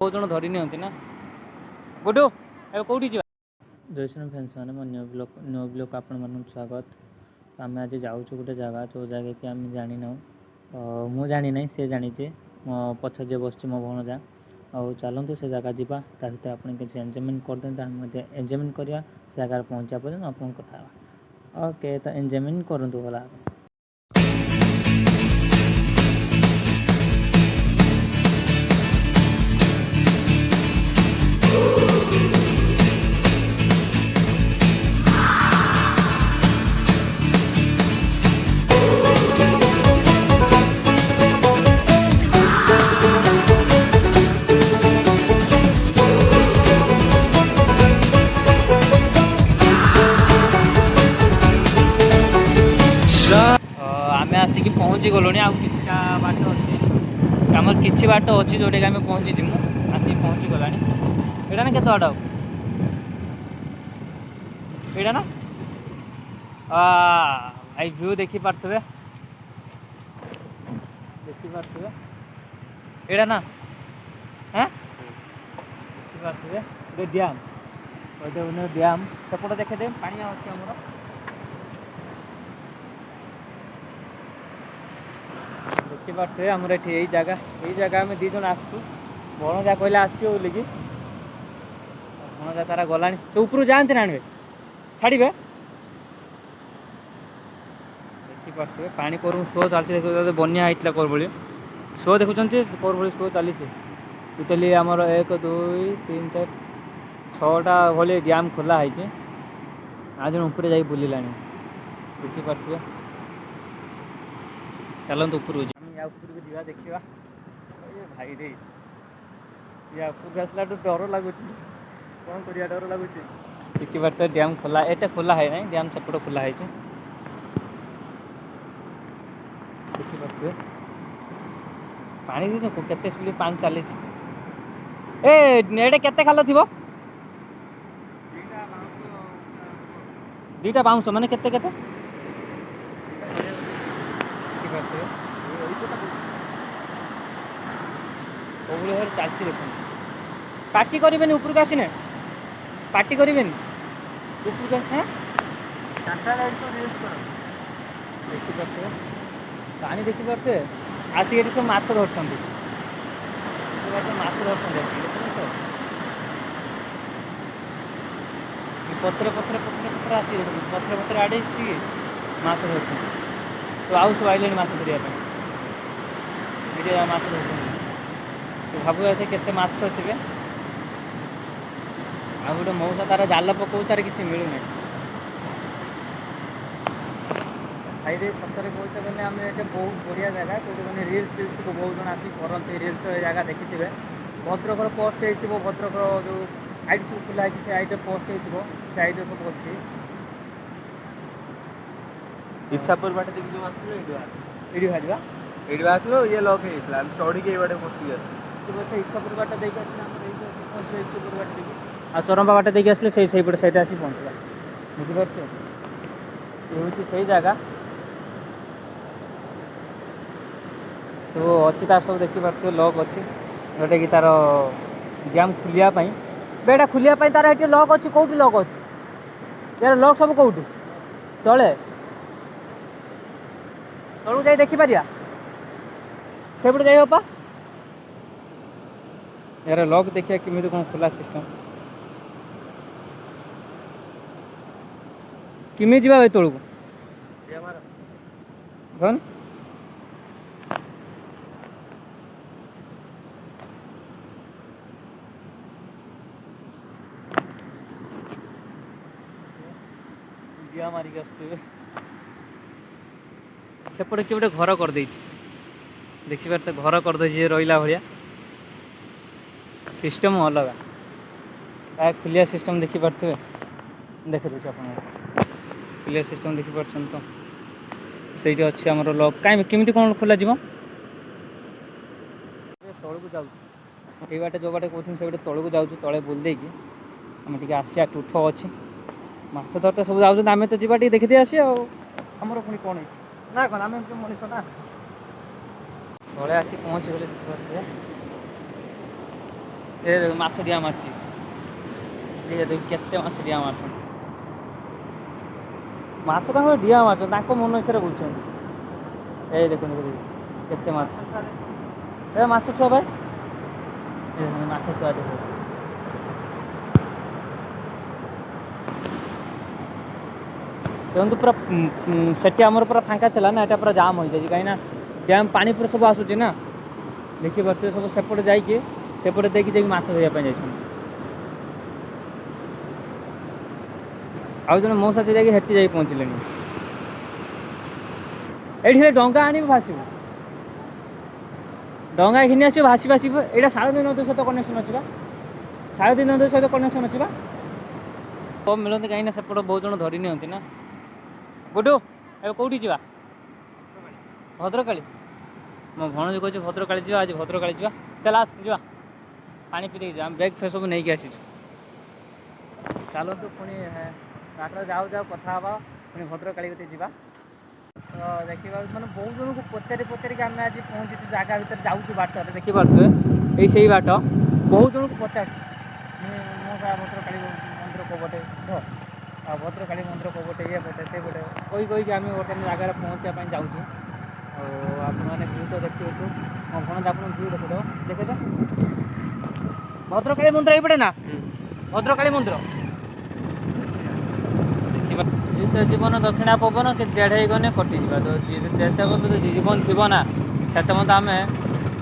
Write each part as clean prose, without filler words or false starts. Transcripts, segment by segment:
बहुत जन धरी नि ना गुडू ए कौटी जा जय श्री फ्रेंड्स मैंने मो न्यू ब्लॉग आपण मन स्वागत। तो आम आज जाऊँ गोटे जगह जो जगह कि आम जानी ना तो मु जानी ना सी जानी मो पछ जे बस मो भणजा और चलतु से जगह जावा भर आप एंजॉयमेंट करते एंजॉयमेंट करवा से जगह पहुँचा पर्यटन आप कथा ओके तो एंजॉयमेंट करूँ भला। आम आसिक पहुँची गलुँ आउ कि बाट अच्छे आम कि बाट अच्छी जोटा कि आम पहुँची जीमु आसिक पहुँची गला एटा ना केत बाट एटा ना भाई व्यू देखी पारे एटा ना हाँ देखी पारे डैम डैम सेपट देखे पानी अच्छे आमर देखी पारे आमर ये जगह आम दीज आसू भणजा कहले आसो बोलिकी भणजा तारा गला तो ऊपर जाते ना आनवे छाड़े देखी पारे पानी कर शो चलती देख बनिया होता कर भाई शो देखुं कर भाई शो चली टोटाली आमर 1 2 3 4 6टा भाई डैम खोला है आज ऊपर जा बुला देखी पारे चलते ऊपर या ऊपर को जा देखा भाई रे या ऊपर आसला डर लगुच कौन कर डर लगुच देखी पारे डैम खोला एटा खोला है ना डैम सेपट खोला है देखी पारे पानी केते स्पीड पानी चली एटे केते खाल थी दीटा बाउंस माने केते केते चलती देख पार्टी करें ऊपर को आसने पार्टी करें ऊपर को देखी पारे पानी देखी पारे आसिक सब माछ धरते माछ धरते पत्र पत्र पत्र पत्र आस पत्र पत्र आड़े माछ धरते तो आउ सब आइले माछ धरने माछ धरते तो भाव के माछ थे आ गोटे मौसा तार जाल पकाऊ तार कि मिलूना भाई सतरे कहते गले आम ये बहुत बढ़िया जगह कौटे मैंने रिल्स फिल्स को बहुत जन आसिक करते रिल्स जगह देखिथे भद्रकर पोस्ट हो भद्रकर जो आईडी सब खुला है से आईडी पोस्ट हो से आईडी सब अच्छी इच्छापुर बाटे देखि जो आसलो एडी भाजवा एडी आसलो ये लॉक हेइतला चौड़ी के बाटे पसी तो इच्छापुर बाटे देके आसले हम इच्छापुर बाटे देके आ चरंबा बाटे देके आसले सही पटे साइड आसी पहुंचला बुझी पारछे ये होची सही जगह तो अच्छी तार सब देखी पारे लॉक अच्छी जोटा कि तार डैम खुलिया बेटा खुलिया तार ये लॉक अच्छी कौटी लॉक अच्छी यार लॉक सब कौटी तले तलू जा देखी पारिया सेपटे जाइए पा यार लॉक देखिए किमी कौन खुला सिस्टम किमी जा तलू कौन मारिक सेपटे किए गोटे घर कर देखी पारे घर करदे रहा भाया सिस्टम अलग खुलिया सिस्टम देखी पारे देखे दूसरे आप खुलिया सिस्टम देखी पार्सन तो सही अच्छे आमर लॉक कहीं केमी कौन खोल तौक जाऊँ ये बाटे जो बाटे कहते से तौक जाऊँ तले बुल देकी आम टे आसिया टूठ अच्छी माछ धरते सब जाऊँ आम तो जावा देखी आसी आमर पुणी कौन ना कौन आम मनीष ना तले आसी पहुँची गले देखिए ଏ ଦେଖ ମାଛ ଡିଆ ମାରିଛି। ଏ ଦେଖ କେତେ ମାଛ ଡିଆ ମାରୁଛନ୍ତି। ମାଛ ତାଙ୍କର ଡିଆ ମାରୁଛନ୍ତି, ତାଙ୍କ ମନ ଇଚ୍ଛାରେ ବୁଲୁଛନ୍ତି। এই দেখুন କେତେ ମାଛ। ଏ ମାଛ ଛୁଆ ଭାଇ, ମାଛ ଛୁଆ ଦେଖ। ଦେଖନ୍ତୁ ପୁରା ସେଠି ଆମର ପୁରା ଫାଙ୍କା ଥିଲା ନା, ଏଟା ପୁରା ଜାମ୍ ହୋଇଯାଇଛି କାହିଁକିନା ଡ୍ୟାମ୍ ପାଣି ପୁରା ସବୁ ଆସୁଛି ନା। ଦେଖିପାରୁଥିବେ ସବୁ ସେପଟେ ଯାଇକି ସେପଟେ ଦେଇକି ଯାଇକି ମାଛ ଧରିବା ପାଇଁ ଯାଇଛନ୍ତି। ଆଉ ଜଣେ ମୋ ସାଥି ଯାଇକି ହେଠି ଯାଇକି ପହଞ୍ଚିଲେଣି। ଏଇଠି ଡଙ୍ଗା ଆଣିବି ଭାସିବୁ, ଡଙ୍ଗା ଘିନି ଆସିବ ଭାସି ଭାସିବ। ଏଇଟା ଶାଳଦୀ ନଦୀ ସହିତ କନେକ୍ସନ୍ ଅଛି ବା, ଶାଳଦୀ ନଦୀ ସହିତ କନେକ୍ସନ୍ ଅଛି ବା। କମ୍ ମିଳନ୍ତି କାହିଁକିନା ସେପଟେ ବହୁତ ଜଣ ଧରି ନିଅନ୍ତି ନା। ଗୁଡୁ ଏବେ କୋଉଠି ଯିବା? ଭଦ୍ରକାଳୀ। ମୋ ଭଣଜ କହୁଛି ଭଦ୍ରକାଳୀ ଯିବା, ଆଜି ଭଦ୍ରକାଳୀ ଯିବା। ଚାଲ ଆସ ଯିବା, ପାଣି ପିଇ ଦେଇକି ଯିବା। ଆମେ ବ୍ୟାଗ୍ ଫେଗ୍ ସବୁ ନେଇକି ଆସିଛୁ। ଚାଲନ୍ତୁ ପୁଣି ବାଟରେ ଯାଉ ଯାଉ କଥା ହେବା, ପୁଣି ଭଦ୍ରକାଳୀ କତିକି ଯିବା। ତ ଦେଖିବା ମାନେ ବହୁତ ଜଣଙ୍କୁ ପଚାରିକି ଆମେ ଆଜି ପହଞ୍ଚିଛୁ ଜାଗା ଭିତରେ, ଯାଉଛୁ ବାଟରେ ଦେଖିପାରୁଥିବେ ଏଇ ସେଇ ବାଟ। ବହୁତ ଜଣଙ୍କୁ ପଚାରୁଛୁ ମୁଁ ଭଦ୍ରକାଳୀ ମନ୍ଦିର କୋଉପଟେ ତ, ଆଉ ଭଦ୍ରକାଳୀ ମନ୍ଦିର କୋଉପଟେ, ଇଏ ପଟେ ସେଇପଟେ କହିକି ଆମେ ବର୍ତ୍ତମାନ ଜାଗାରେ ପହଞ୍ଚିବା ପାଇଁ ଯାଉଛୁ। ଆଉ ଆପଣମାନେ ଭିଉ ତ ଦେଖିବାକୁ, ମୋ ଭଣଜା ଆପଣଙ୍କୁ ଭିଉ ଦେଖେଇଦେବ, ଦେଖେଇଦ। ଭଦ୍ରକାଳୀ ମନ୍ଦିର ଏଇପଟେ ନା, ଭଦ୍ରକାଳୀ ମନ୍ଦିର। ଜୀବନ ଦକ୍ଷିଣା ପବନ କି ଦେଢ଼େଇ ଗନେ କଟିଯିବା। ତ ଯେତେ ପର୍ଯ୍ୟନ୍ତ ଜୀବନ ଥିବ ନା ସେତେ ପର୍ଯ୍ୟନ୍ତ ଆମେ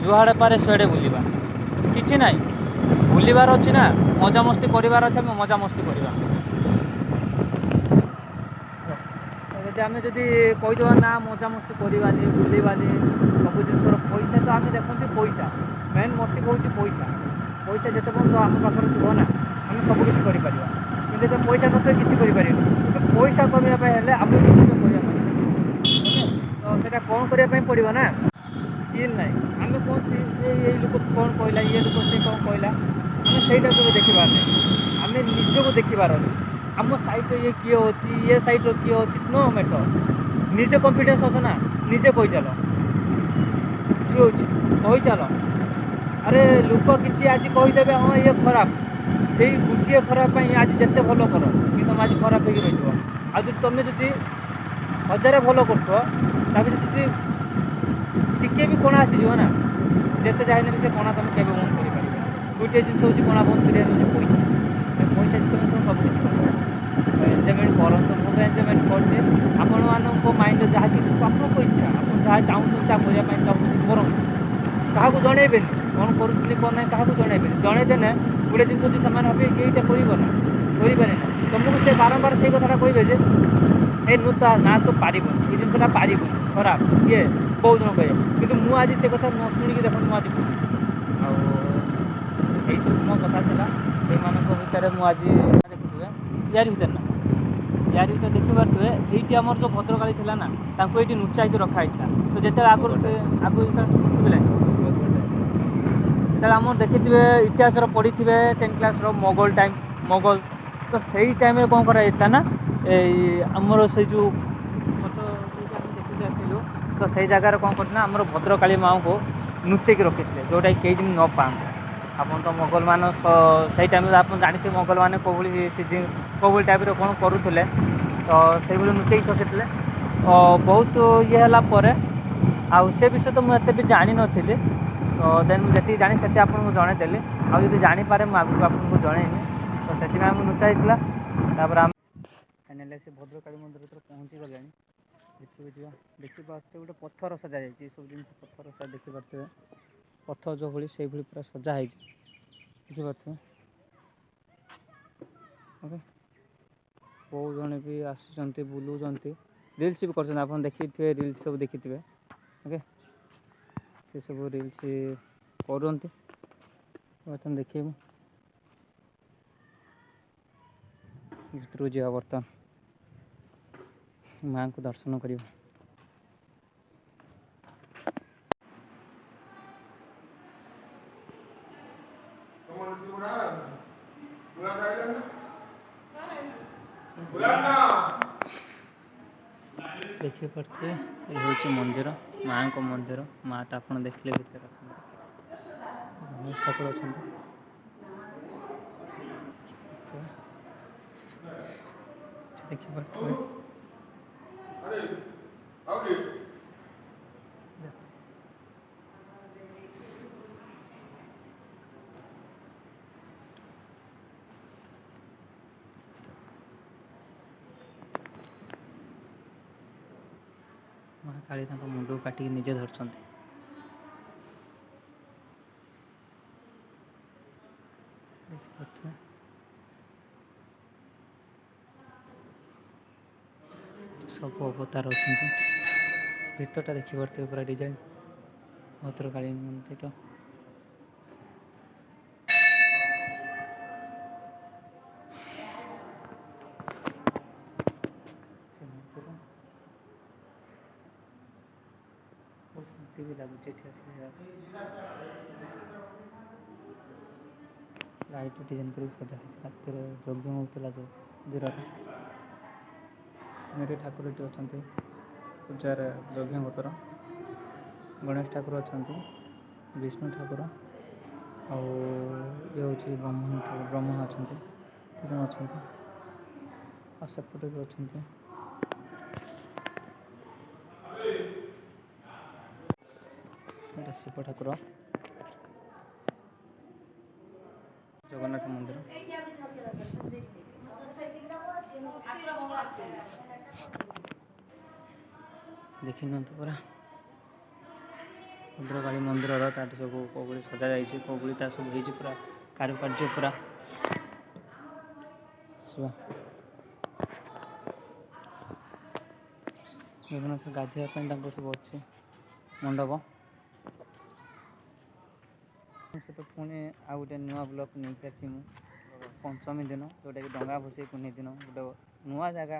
ଯୁଆଡ଼େ ପାରେ ସୁଆଡ଼େ ବୁଲିବା, କିଛି ନାହିଁ। ବୁଲିବାର ଅଛି ନା, ମଜାମସ୍ତି କରିବାର ଅଛି, ଆମେ ମଜାମସ୍ତି କରିବା। ଯଦି ଆମେ କହିଦେବା ନା ମଜାମସ୍ତି କରିବାନି, ବୁଲିବାନି, ସବୁ ଜିନିଷର ପଇସା ତ ଆମେ ଦେଖନ୍ତି ପଇସା ମେନ୍ ମୋଟିଭ୍ ହେଉଛି ପଇସା। ପଇସା ଯେତେ ପର୍ଯ୍ୟନ୍ତ ଆମ ପାଖରେ ଥିବ ନା ଆମେ ସବୁ କିଛି କରିପାରିବା, କିନ୍ତୁ ଯଦି ପଇସା ନଥିବ କିଛି କରିପାରିବାନି। ପଇସା କମେଇବା ପାଇଁ ହେଲେ ଆମକୁ କିଛି କରିବା ପାଇଁ, ତ ସେଇଟା କ'ଣ କରିବା ପାଇଁ ପଡ଼ିବ ନା, ସ୍କିଲ୍ ନାହିଁ। ଆମେ କହୁଛି ଏଇ ଲୋକ କ'ଣ କହିଲା, ଇଏ ଲୋକ ସେ କ'ଣ କହିଲା, ଆମେ ସେଇଟା କେବେ ଦେଖିବାର ନାହିଁ। ଆମେ ନିଜକୁ ଦେଖିବାର ଅଛି। ଆମ ସାଇଡ଼୍ରେ ଇଏ କିଏ ଅଛି, ଇଏ ସାଇଡ଼୍ରେ କିଏ ଅଛି, ନ ମ୍ୟାଟର୍। ନିଜେ କନଫିଡେନ୍ସ ଅଛ ନା, ନିଜେ କହିଚାଲ, କିଛି ହେଉଛି କହିଚାଲ। ଆରେ ଲୋକ କିଛି ଆଜି କହିଦେବେ ହଁ ଇଏ ଖରାପ, ସେଇ ଗୋଟିଏ ଖରାପ ପାଇଁ ଆଜି ଯେତେ ଭଲ କର କିନ୍ତୁ ତୁମେ ଆଜି ଖରାପ ହେଇକି ରହିଯିବ। ଆଉ ତୁମେ ଯଦି ହଜାରେ ଭଲ କରୁଥିବ, ତାପରେ ଯଦି ଟିକେ ବି କଣା ଆସିଯିବ ନା, ଯେତେ ଯାହେଲେ ବି ସେ କଣା ତୁମେ କେବେ ବନ୍ଦ କରିପାରିବ। ଗୋଟିଏ ଜିନିଷ ହେଉଛି କଣା ବନ୍ଦ କରିବାର ହେଉଛି ପଇସା। ପଇସା ଯେତେବେଳେ ତୁମେ ସବୁ କିଛି କରିବ। ଏନ୍ଜୟମେଣ୍ଟ କରନ୍ତୁ, ମୁଁ ତ ଏନ୍ଜୟମେଣ୍ଟ କରୁଛି। ଆପଣମାନଙ୍କ ମାଇଣ୍ଡରେ ଯାହା କିଛି ଆପଣଙ୍କ ଇଚ୍ଛା, ଆପଣ ଯାହା ଚାହୁଁଛନ୍ତି ତାହା କରିବା ପାଇଁ ଚାହୁଁଛନ୍ତି କରନ୍ତୁ। କାହାକୁ ଜଣେଇବେନି କ'ଣ କରୁଥିଲି କ'ଣ ନାହିଁ, କାହାକୁ ଜଣେଇବେନି। ଜଣେଇଦେଲେ ଗୋଟେ ଜିନିଷ ହେଉଛି ସେମାନେ ଭାବିବେ କି ଏଇଟା କରିବ ନା, କରିପାରେ ନା। ତୁମକୁ ସେ ବାରମ୍ବାର ସେଇ କଥାଟା କହିବେ ଯେ ଏ ନା ତ ପାରିବୁନି, ଏ ଜିନିଷଟା ପାରିବୁନି, ଖରାପ, ଇଏ ବହୁତ ଜଣ କହିବେ। କିନ୍ତୁ ମୁଁ ଆଜି ସେ କଥା ନ ଶୁଣିକି ଦେଖନ୍ତୁ ମୁଁ ଆଜି କହୁଛି। ଆଉ ଏଇସବୁ ମୋ କଥା ଥିଲା। ଏମାନଙ୍କ ଭିତରେ ମୁଁ ଆଜି ଦେଖିଥିବେ ୟାରି ଭିତରେ ନା, ୟାରି ଭିତରେ ଦେଖିପାରୁଥିବେ ଏଇଠି ଆମର ଯେଉଁ ଭଦ୍ରକାଳୀ ଥିଲା ନା, ତାଙ୍କୁ ଏଇଠି ନୁଚା ହେଇକି ରଖା ହେଇଥିଲା। ତ ଯେତେବେଳେ ଆଗରୁ ଶୁଭିଲାନି, ଯେତେବେଳେ ଆମର ଦେଖିଥିବେ ଇତିହାସର ପଢ଼ିଥିବେ 10th କ୍ଲାସ୍ର ମୋଗଲ ଟାଇମ୍, ମୋଗଲ, ତ ସେଇ ଟାଇମ୍ରେ କ'ଣ କରାଯାଇଥିଲା ନା, ଏଇ ଆମର ସେଇ ଯେଉଁ ଫଟୋ ଯେଉଁଠି ଆମେ ଦେଖିକି ଆସିଲୁ, ତ ସେଇ ଜାଗାରେ କ'ଣ କରିଥିଲେ ନା ଆମର ଭଦ୍ରକାଳୀ ମାଆଙ୍କୁ ନୁଚେଇକି ରଖିଥିଲେ, ଯେଉଁଟାକି କେହି ଦିନ ନ ପାଆନ୍ତୁ। ଆପଣ ତ ମୋଗଲମାନ ସେଇ ଟାଇମ୍ରେ ଆପଣ ଜାଣିଥିବେ ମୋଗଲମାନେ କେଉଁଭଳି ଟାଇପ୍ର କ'ଣ କରୁଥିଲେ। ତ ସେଇଭଳି ଲୁଚେଇକି ରଖିଥିଲେ। ବହୁତ ଇଏ ହେଲା ପରେ ଆଉ ସେ ବିଷୟ ତ ମୁଁ ଏତେ ବି ଜାଣିନଥିଲି। ତ ଦେନ୍ ମୁଁ ଯେତିକି ଜାଣି ସେଠି ଆପଣଙ୍କୁ ଜଣେଇଦେଲି। ଆଉ ଯଦି ଜାଣିପାରେ ମୁଁ ଆଗକୁ ଆପଣଙ୍କୁ ଜଣେଇବି। ତ ସେଥିପାଇଁ ଆମକୁ ଲୁଚା ହେଇଥିଲା। ତାପରେ ଆମେ ଫାଇନାଲି ସେ ଭଦ୍ରକାଳୀ ମନ୍ଦିର ଭିତରେ ପହଞ୍ଚିଗଲେଣି। ଭିତରକୁ ଯିବା। ଦେଖିପାରୁଥିବେ ଗୋଟେ ପଥର ସଜା ଯାଇଛି, ଏସବୁ ଜିନିଷ ପଥର ସଜା ଦେଖିପାରୁଥିବେ। ପଥର ଯେଉଁଭଳି ସେଇଭଳି ପୁରା ସଜା ହେଇଛି, ଦେଖିପାରୁଥିବେ। ଓକେ, ବହୁତ ଜଣେ ବି ଆସୁଛନ୍ତି, ବୁଲୁଛନ୍ତି, ରିଲ୍ସ ବି କରୁଛନ୍ତି। ଆପଣ ଦେଖିଥିବେ, ରିଲ୍ସ ସବୁ ଦେଖିଥିବେ। ଓକେ, ସେସବୁ ରିଲ୍ସ କରୁଛନ୍ତି। ବର୍ତ୍ତମାନ ଦେଖିବୁ ଭିତରକୁ ଯିବା, ବର୍ତ୍ତମାନ ମାଆଙ୍କୁ ଦର୍ଶନ କରିବା। ଦେଖିପାରୁଥିବେ ଏ ହେଉଛି ମନ୍ଦିର, ମାଆଙ୍କ ମନ୍ଦିର। ମାଆ ତ ଆପଣ ଦେଖିଲେ ଭିତରେ ଅଛନ୍ତି, ଗଣେଶ ଠାକୁର ଅଛନ୍ତି। ଦେଖିପାରୁଥିବେ ମା କାଳୀ ତାଙ୍କ ମୁଣ୍ଡକୁ କାଟିକି ନିଜେ ଧରିଛନ୍ତି। ଦେଖିପାରୁଥିବେ ସବୁ ଅବତାର ଅଛନ୍ତି। ଭିତରଟା ଦେଖିପାରୁଥିବେ ପୁରା ଡିଜାଇନ୍ ଭଦ୍ରକାଳୀ ମନ୍ଦିର। ସେ ମନ୍ଦିର ବହୁତ ଶାନ୍ତି ବି ଲାଗୁଛି ଏଠି ଆସିଲେ। ଲାଇଟ୍ ଡିଜାଇନ୍ କରି ସଜା ହେଇଛି। ରାତିରେ ଯଜ୍ଞ ହେଉଥିଲା ଯେଉଁ ମନ୍ଦିରରେ। ତିନିଟି ଠାକୁର ଏଠି ଅଛନ୍ତି ପୂଜାରେ ଯଜ୍ଞ ପତ୍ର। ଗଣେଶ ଠାକୁର ଅଛନ୍ତି, ବିଷ୍ଣୁ ଠାକୁର ଆଉ ଇଏ ହେଉଛି ବ୍ରହ୍ମା ଅଛନ୍ତି, ତିନି ଅଛନ୍ତି ଆଉ ସେପଟେ ବି ଅଛନ୍ତି। ଏଇଟା ଶିବ ଠାକୁର, ଜଗନ୍ନାଥ ମନ୍ଦିର। ଦେଖିନିଅନ୍ତୁ ପୁରା ଭଦ୍ରକାଳୀ ମନ୍ଦିରର ତାଠି ସବୁ କୌଗୁଳି ସଜାଯାଇଛି। କୌଗୁଳି ତା ସବୁ ହେଇଛି ପୁରା କାରୁକାର୍ଯ୍ୟ ପୁରା ଶିବ। ଜଗନ୍ନାଥ ଗାଧୋଇବା ପାଇଁ ତାଙ୍କର ସବୁ ଅଛି ମଣ୍ଡପ। ସହିତ ପୁଣି ଆଉ ଗୋଟେ ନୂଆ ବ୍ଲକ୍ ନେଇକି ଆସିଛି ମୁଁ ପଞ୍ଚମୀ ଦିନ, ଯେଉଁଟାକି ଡଙ୍ଗା ଭସେଇ ପୁନେଇ ଦିନ। ଗୋଟେ ନୂଆ ଜାଗା,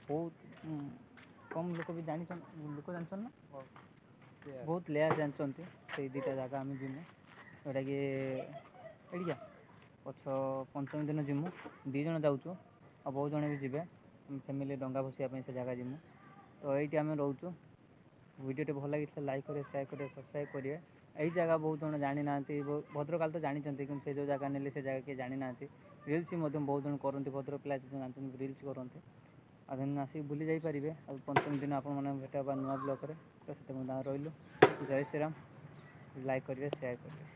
ବହୁତ କମ୍ ଲୋକ ବି ଜାଣିଛନ୍ତି। ଲୋକ ଜାଣିଛନ୍ତି ନା ବହୁତ ଲେୟାର ଜାଣିଛନ୍ତି। ସେଇ ଦୁଇଟା ଜାଗା ଆମେ ଯିମୁ, ଯେଉଁଟାକି ଏଇଠିକା ପଛ ପଞ୍ଚମୀ ଦିନ ଯିମୁ। 2 ଜଣ ଯାଉଛୁ ଆଉ ବହୁତ ଜଣ ବି ଯିବେ। ଆମେ ଫ୍ୟାମିଲି ଡଙ୍ଗା ଭସିବା ପାଇଁ ସେ ଜାଗା ଯିମୁ। ତ ଏଇଠି ଆମେ ରହୁଛୁ। ଭିଡ଼ିଓଟି ଭଲ ଲାଗିଥିଲା ଲାଇକ୍ କରିବେ, ସେୟାର କରିବେ, ସବସ୍କ୍ରାଇବ୍ କରିବେ। ଏଇ ଜାଗା ବହୁତ ଜଣ ଜାଣିନାହାନ୍ତି। ଭଦ୍ରକାଳୀ ତ ଜାଣିଛନ୍ତି କିନ୍ତୁ ସେ ଯେଉଁ ଜାଗା ନେଲେ ସେ ଜାଗା କିଏ ଜାଣିନାହାନ୍ତି। ରିଲ୍ସ ମଧ୍ୟ ବହୁତ ଜଣ କରନ୍ତି, ଭଦ୍ରକ ପିଲା ଜାଣିଛନ୍ତି ରିଲ୍ସ କରନ୍ତି। ଆଉ ଦିନ ଆସିକି ବୁଲି ଯାଇପାରିବେ। ଆଉ ପଞ୍ଚମୀ ଦିନ ଆପଣମାନେ ଭେଟ ହେବା ନୂଆ ବ୍ଲକରେ। ତ ସେଥିପାଇଁ ରହିଲୁ। ଜୟ ଶ୍ରୀରାମ। ଲାଇକ୍ କରିବେ, ସେୟାର କରିବେ।